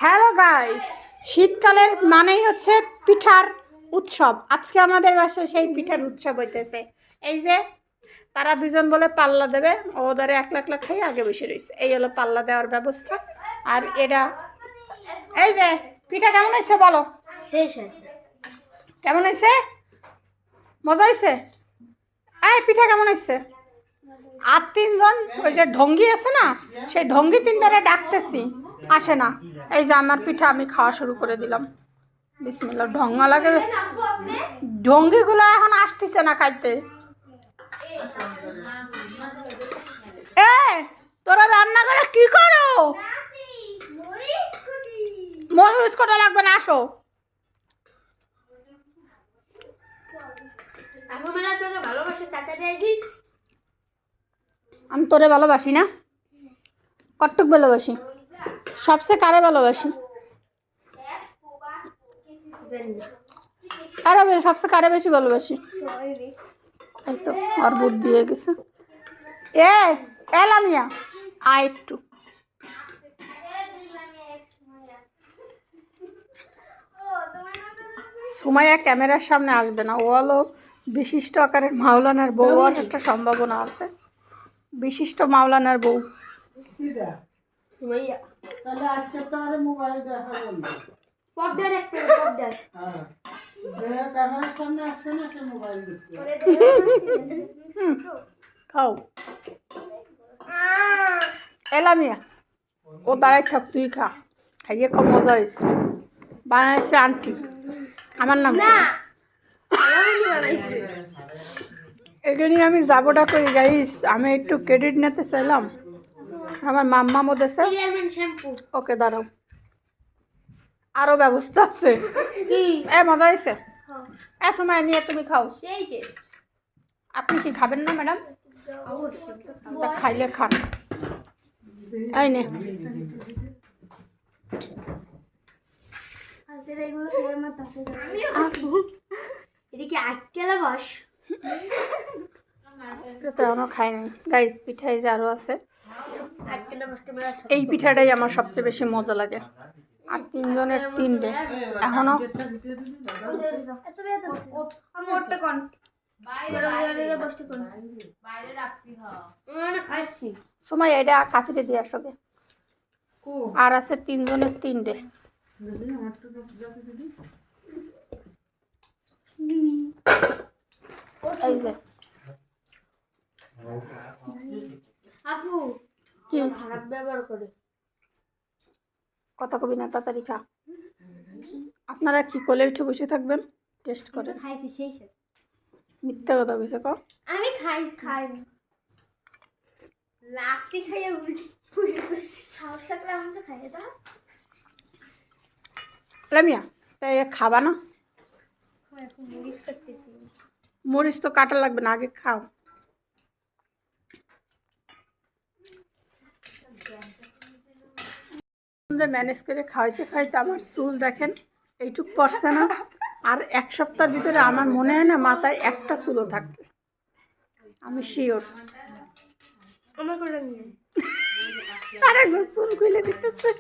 Hello guys, শীতকালের মানেই হচ্ছে পিঠার উৎসব। আজকে আমাদের বাসায় সেই পিঠার উৎসব হইতেছে। এই যে তারা দুজন বলে পাল্লা দেবে, ওদের এক লাখ লাখ খাই আগে বসে রয়েছে। এই হলো পাল্লা দেওয়ার ব্যবস্থা। আর এটা এই যে পিঠা কেমন হয়েছে বলো? কেমন হয়েছে? মজা হয়েছে? এই পিঠা কেমন হয়েছে? আর তিনজন ওই যে ঢঙ্গি আছে না, সেই ঢঙ্গি তিনটারে ডাকতেছি, আসে না। এই যে আমার পিঠা আমি খাওয়া শুরু করে দিলাম। বিসমিল্লাহ। ঢঙ্গা লাগে, ঢঙ্গিগুলো এখন আসতেছে না খাইতে। এ তোরা রান্না করে কি করো? মরিচ কটা লাগবে না, আসো। আমি তোরে ভালোবাসি না? কতটুক ভালোবাসি? সবচেয়ে কারে ভালোবাসি? আরে সবচেয়ে কারে বেশি ভালোবাসি? এই তো আর বুদ্ধি দিয়ে গেছে। এলামিয়া আয় একটু। সুমাইয়া ক্যামেরার সামনে আসবে না। ও হলো বিশিষ্ট আকারের মাওলানার বউ, আর একটা সম্ভাবনা আছে। বিশিষ্ট মাওলানার বউ সুমাইয়া। তাহলে আজকে তো আর মোবাইল দেখা বলবো। পর্দার একটা পর্দার। হ্যাঁ। যে ক্যামেরার সামনে আসবে না সে মোবাইল দেখতে। খাও। এলামিয়া ও দাঁড়াই থাক, তুই খা। খাইয়ে খুব মজা হয়েছে। বানাইছে আন্টি, আমার নাম না। এখানে আমি যাবোটা কই গাইস, আমি একটু ক্রেডিট নিতে চাইলাম। আমার মাম্মা মধ্যে ওকে দাঁড়াও, আরো ব্যবস্থা আছে। এ মজা হয়েছে। এ সময় নিয়ে তুমি খাও। আপনি কি খাবেন না ম্যাডাম? খাইলে খান। এই নে। খাইনি গাইস, পিঠাই যে আরো আছে। এই পিঠাটাই আমার সবচেয়ে বেশি মজা লাগে। আর তিনজনের তিনটে এখনো। সময় এটা কাফিতে দিয়ে আসবে। আর আছে তিনজনের তিনটে। এই যে আপু কি খারাপ ব্যবহার করে, কথা কবি না, তাড়াতাড়ি খা। আপনারা কি কোলে উঠে বসে থাকবেন? টেস্ট করে খাইছি সেই সে মিথ্যা কথা কইছে। কও আমি খাই লাকি খাইয়া উল্টি সাহস থাকলে আমি তো খাইয়ে দাও। লামিয়া তাই খাবা না? মরিচ কাটতেছি। মরিচ তো কাটা লাগবে না, আগে খাও। ম্যানেজ করে খাইতে খাইতে আমার চুল দেখেন এইটুক পড়ছে না। আর এক সপ্তাহের ভিতরে আমার মনে হয় না মাথায় একটা চুলও থাকবে, আমি শিওর। আমার চুল খুলে দিতেছে।